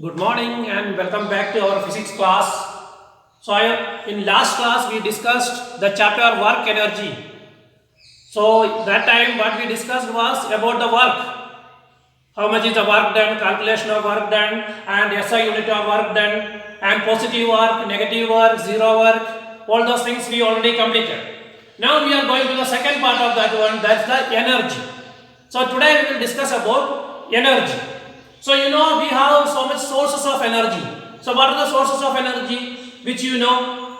Good morning and welcome back to our physics class. In last class we discussed the chapter work energy. So that time what we discussed was about the work. How much is the work done, calculation of work done and SI unit of work done and positive work, negative work, zero work, all those things we already completed. Now we are going to the second part of that one, that's the energy. So today we will discuss about energy. So we have so much sources of energy. So what are the sources of energy which you know?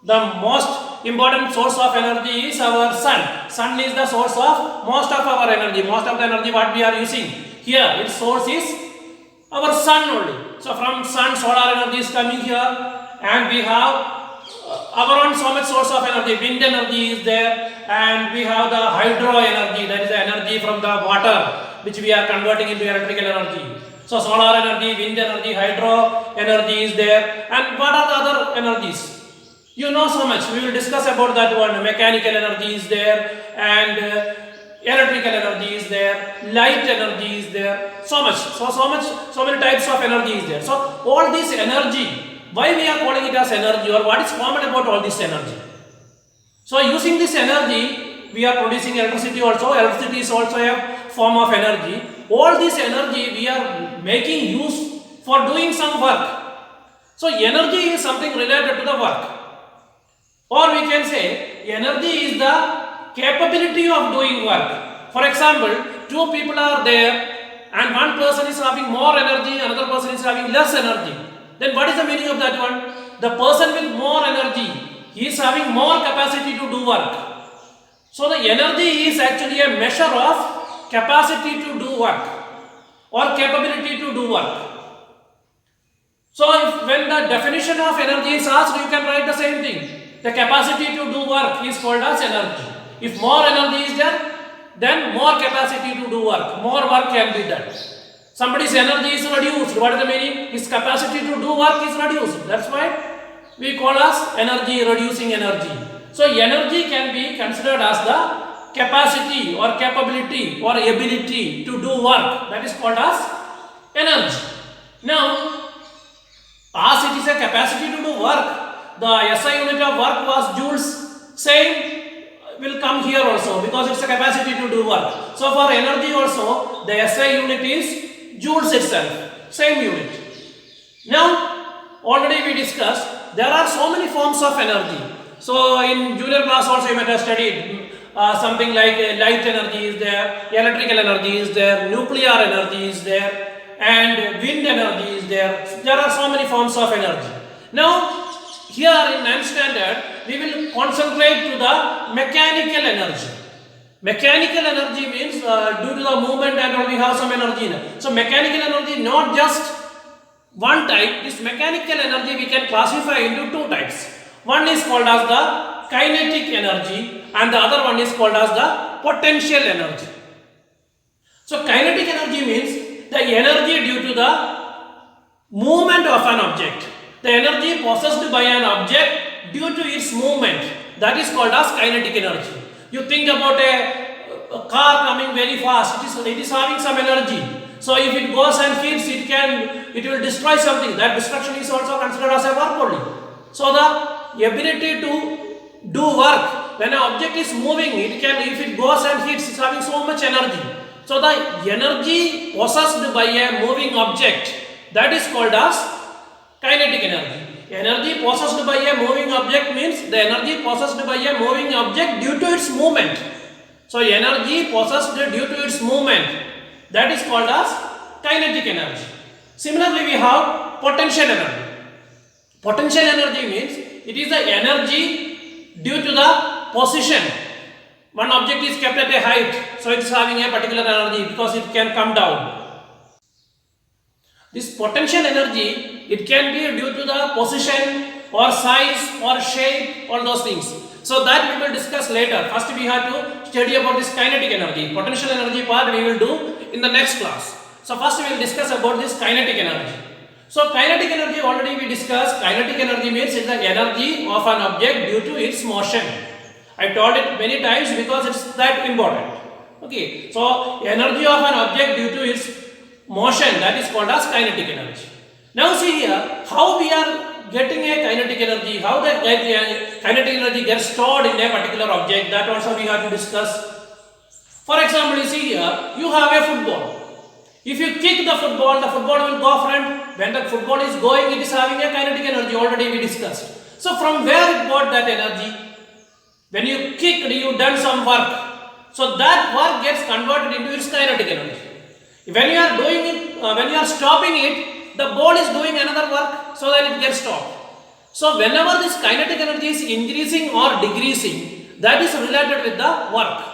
The most important source of energy is our sun. Sun is the source of most of our energy. Most of the energy what we are using here, its source is our sun only. So from sun solar energy is coming here and we have our own so much source of energy. Wind energy is there and we have the hydro energy, that is the energy from the water which we are converting into electrical energy. So solar energy, wind energy, hydro energy is there. And what are the other energies? You know so much. We will discuss about that one. Mechanical energy is there and electrical energy is there. Light energy is there. So many types of energy is there. So all this energy, why we are calling it as energy or what is common about all this energy? So using this energy, we are producing electricity also. Electricity is also a form of energy. All this energy we are making use for doing some work. So energy is something related to the work. Or we can say energy is the capability of doing work. For example, two people are there and one person is having more energy, another person is having less energy. Then what is the meaning of that one? The person with more energy, he is having more capacity to do work. So the energy is actually a measure of capacity to do work or capability to do work. So when the definition of energy is asked, you can write the same thing. The capacity to do work is called as energy. If more energy is there, then more capacity to do work, more work can be done. Somebody's energy is reduced. What is the meaning? His capacity to do work is reduced. That's why we call as energy reducing energy. So energy can be considered as the capacity or capability or ability to do work, that is called as energy. Now, as it is a capacity to do work, the SI unit of work was joules. Same will come here also because it's a capacity to do work. So for energy also, the SI unit is joules itself, same unit. Now, already we discussed, there are so many forms of energy. So in junior class also you might have studied something like light energy is there, electrical energy is there, nuclear energy is there, and wind energy is there. So there are so many forms of energy. Now, here in 9th standard, we will concentrate to the mechanical energy. Mechanical energy means due to the movement and all we have some energy in it. So mechanical energy not just one type. This mechanical energy we can classify into two types. One is called as the kinetic energy and the other one is called as the potential energy. So kinetic energy means the energy due to the movement of an object. The energy possessed by an object due to its movement, that is called as kinetic energy. You think about a car coming very fast, it is having some energy. So if it goes and hits, it will destroy something. That destruction is also considered as a work only. So the ability to do work, when an object is moving, if it goes and hits, it's having so much energy. So the energy possessed by a moving object, that is called as kinetic energy. Energy possessed by a moving object means the energy possessed by a moving object due to its movement. So energy possessed due to its movement, that is called as kinetic energy. Similarly, we have potential energy. Potential energy means it is the energy due to the position. One object is kept at a height, so it is having a particular energy because it can come down. This potential energy, it can be due to the position or size or shape, all those things. So that we will discuss later. First we have to study about this kinetic energy. Potential energy part we will do in the next class. So first we will discuss about this kinetic energy. So kinetic energy already we discussed. Kinetic energy means it's the energy of an object due to its motion. I told it many times because it's that important. Okay, so energy of an object due to its motion, that is called as kinetic energy. Now see here how we are getting a kinetic energy, how the kinetic energy gets stored in a particular object, that also we have to discuss. For example, you see here, you have a football. If you kick the football will go front. When the football is going, it is having a kinetic energy, already we discussed. So from where it got that energy? When you kicked, you done some work. So that work gets converted into its kinetic energy. When you are doing it, when you are stopping it, the ball is doing another work so that it gets stopped. So whenever this kinetic energy is increasing or decreasing, that is related with the work.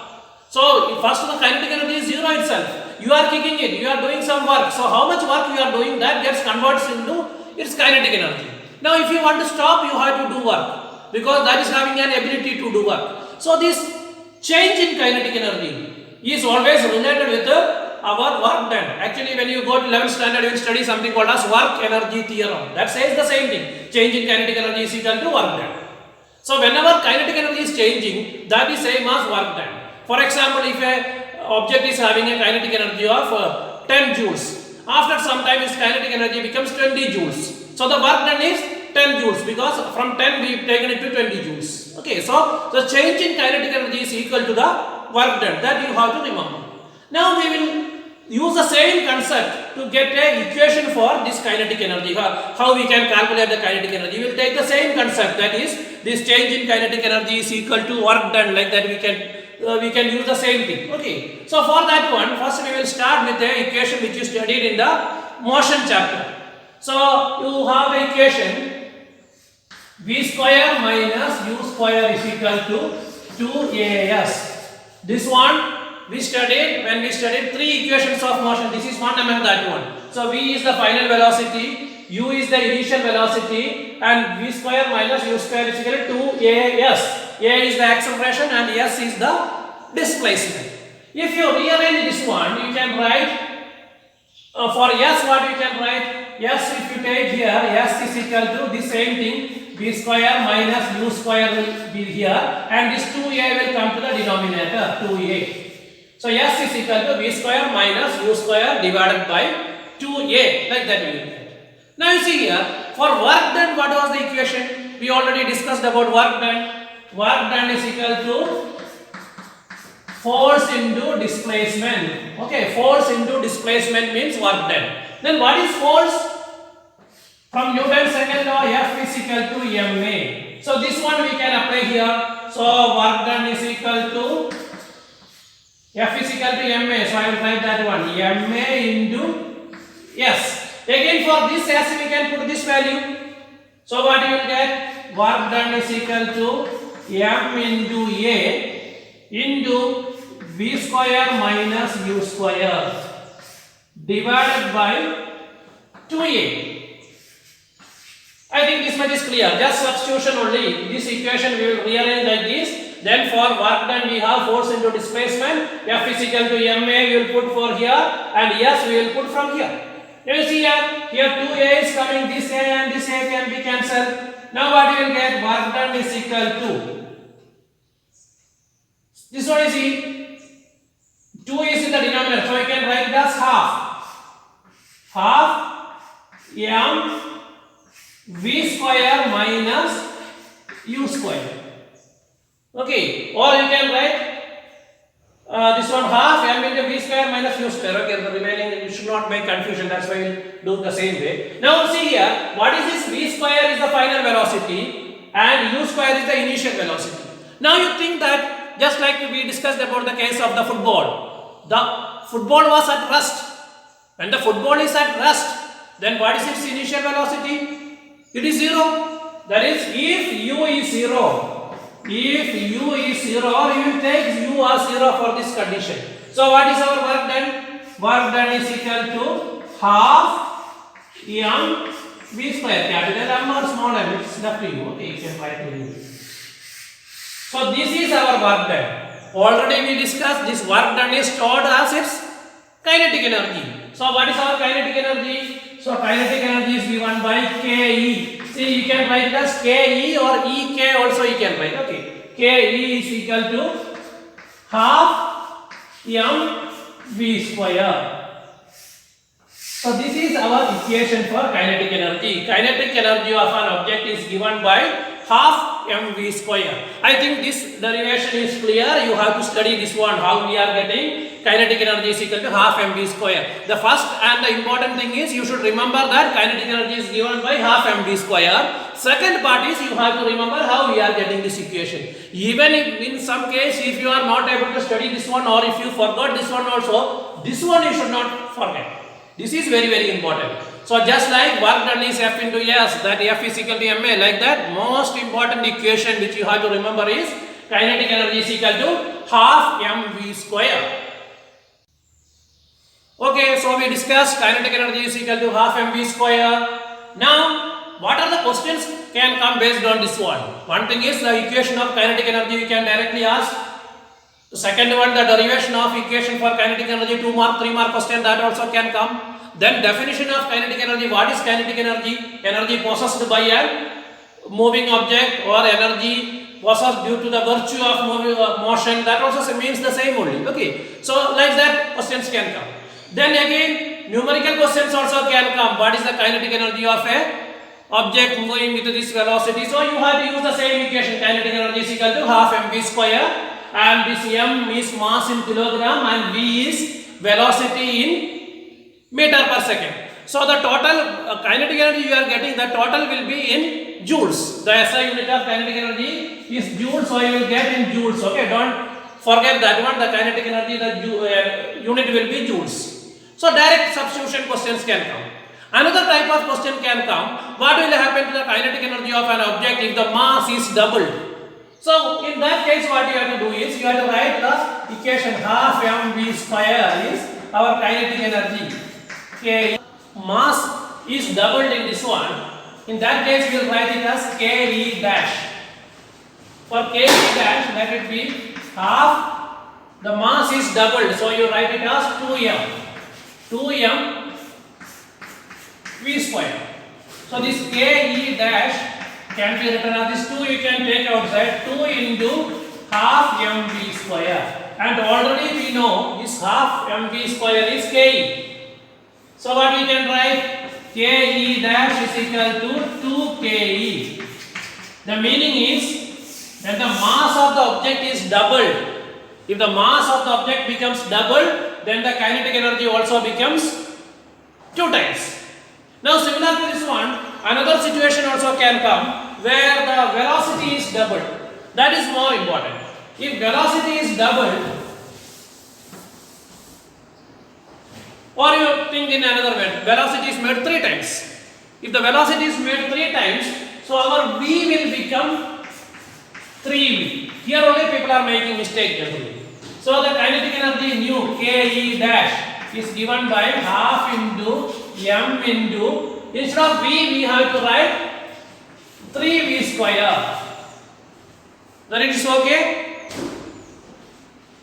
So first the kinetic energy is zero itself. You are kicking it, you are doing some work. So how much work you are doing, that gets converted into its kinetic energy. Now if you want to stop, you have to do work, because that is having an ability to do work. So this change in kinetic energy is always related with our work done. Actually, when you go to 11th standard, you will study something called as work energy theorem. That says the same thing. Change in kinetic energy is equal to work done. So whenever kinetic energy is changing, that is same as work done. For example, if a object is having a kinetic energy of 10 joules, after some time its kinetic energy becomes 20 joules. So the work done is 10 joules, because from 10 we have taken it to 20 joules. Okay, so the change in kinetic energy is equal to the work done. That you have to remember. Now we will use the same concept to get an equation for this kinetic energy. How we can calculate the kinetic energy? We will take the same concept, that is this change in kinetic energy is equal to work done. Like that we can use the same thing. Okay, so for that one, first we will start with the equation which you studied in the motion chapter. So you have the equation v square minus u square is equal to 2as. This one we studied when we studied three equations of motion. This is one among that one. So v is the final velocity, u is the initial velocity, and v square minus u square is equal to 2as. A is the acceleration and s is the displacement. If you rearrange this one, you can write for s what you can write. S, if you take here, s is equal to the same thing, v square minus u square will be here, and this 2a will come to the denominator, 2a. So s is equal to v square minus u square divided by 2a, like that we will get. Now you see here, for work done, what was the equation? We already discussed about work done. Work done is equal to force into displacement. Okay, force into displacement means work done. Then what is force? From Newton's second law, F is equal to ma. So this one we can apply here. So work done is equal to F is equal to ma. So I will write that one, ma into s. Again for this s we can put this value. So what you will get? Work done is equal to m into a into v square minus u square divided by 2a. I think this much is clear. Just substitution only. This equation we will rearrange like this. Then for work done we have force into displacement. F is equal to ma we will put for here, and s we will put from here. You see here 2a is coming, this a and this a can be cancelled. Now what you will get? Work done is equal to, this one you see, 2 is in the denominator, so you can write it as half m v square minus u square. Okay, or you can write this one half m into v square minus u square. Okay, the remaining, you should not make confusion, that's why we'll do the same way. Now see here, what is this? V square is the final velocity and u square is the initial velocity. Now you think that, just like we discussed about the case of the football was at rest. When the football is at rest, then what is its initial velocity? It is 0. That is, if u is 0, you will take u as 0 for this condition. So what is our work done? Work done is equal to half m v square, capital M or small m, it's up to you. Okay, you can write it. So this is our work done. Already we discussed this work done is stored as its kinetic energy. So what is our kinetic energy? So kinetic energy is given by Ke. See, you can write it as Ke or Ek also you can write. Okay, Ke is equal to half m v square. So this is our equation for kinetic energy. Kinetic energy of an object is given by half mv square. I think this derivation is clear. You have to study this one, how we are getting kinetic energy is equal to half mv square. The first and the important thing is you should remember that kinetic energy is given by half mv square. Second part is you have to remember how we are getting this equation. Even if in some case if you are not able to study this one, or if you forgot this one also, this one you should not forget. This is very, very important. So just like work done is F into S, that F is equal to ma, like that most important equation which you have to remember is kinetic energy is equal to half mv square. Okay, so we discussed kinetic energy is equal to half mv square. Now, what are the questions can come based on this one? One thing is the equation of kinetic energy we can directly ask. The second one, the derivation of equation for kinetic energy, 2 mark, 3 mark question, that also can come. Then definition of kinetic energy, what is kinetic energy? Energy possessed by a moving object or energy possessed due to the virtue of motion, that also means the same only. Okay, so like that questions can come. Then again numerical questions also can come. What is the kinetic energy of a object moving with this velocity? So you have to use the same equation, kinetic energy is equal to half mv square, and this m is mass in kilogram and v is velocity in meter per second. So the total kinetic energy you are getting, the total will be in joules. The SI unit of kinetic energy is joules, so you will get in joules. Okay, don't forget that one. The kinetic energy, the unit will be joules. So direct substitution questions can come. Another type of question can come. What will happen to the kinetic energy of an object if the mass is doubled? So in that case, what you have to do is you have to write the equation half mv square is our kinetic energy. Okay, mass is doubled in this one. In that case, we will write it as ke dash. For ke dash, let it be half. The mass is doubled, so you write it as 2m. 2m v square. So this ke dash can be written as this 2 you can take outside, 2 into half mv square, and already we know this half mv square is ke. So what we can write, ke dash is equal to 2ke. The meaning is that the mass of the object is doubled. If the mass of the object becomes doubled, then the kinetic energy also becomes 2 times. Now similar to this one, another situation also can come where the velocity is doubled. That is more important. If velocity is doubled, or you think in another way, velocity is made 3 times. If the velocity is made 3 times, so our v will become 3v. Here only people are making mistake generally. So the kinetic energy nu ke dash is given by half into m into, instead of v we have to write 3v square. Then it is okay?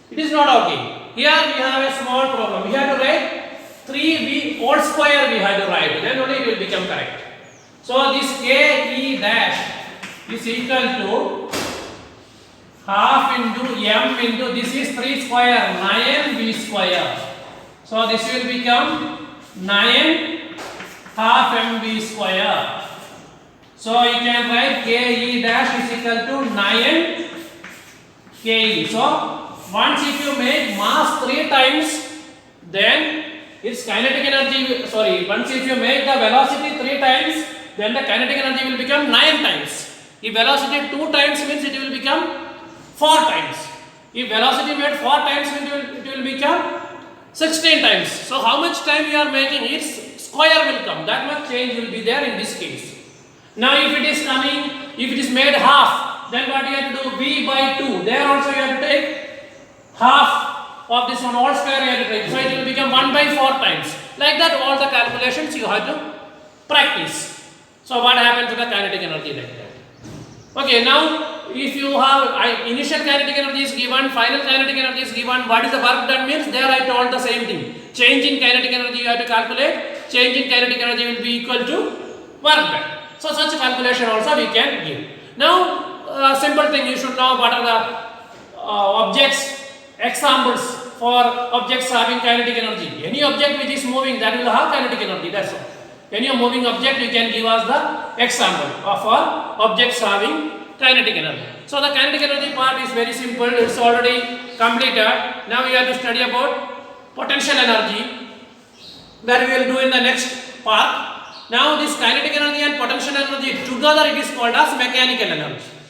It is not okay. Here we have a small problem. We have to write 3v whole square we have to write, then only it will become correct. So this ke dash is equal to half into m into, this is 3 square, 9v square. So this will become 9 half mv square. So you can write ke dash is equal to 9 ke. So once if you make mass 3 times, then its kinetic energy, once if you make the velocity 3 times, then the kinetic energy will become 9 times. If velocity 2 times means it will become 4 times. If velocity made 4 times, it will become 16 times. So how much time you are making, its square will come. That much change will be there in this case. Now if it is coming, if it is made half, then what you have to do, v by 2. There also you have to take half of this one, all square you have to take. So it will become 1 by 4 times. Like that all the calculations you have to practice. So what happens to the kinetic energy like that? Okay, now if you have initial kinetic energy is given, final kinetic energy is given, what is the work done means, there I told the same thing. Change in kinetic energy you have to calculate, change in kinetic energy will be equal to work done. So such calculation also we can give. Now simple thing, you should know what are the objects, examples for objects having kinetic energy. Any object which is moving, that will have kinetic energy, that's all. any moving object you can give us the example of all objects having kinetic energy. So the kinetic energy part is very simple, it's already completed. Now we have to study about potential energy, that we will do in the next part. Now this kinetic energy and potential energy together, it is called as mechanical energy.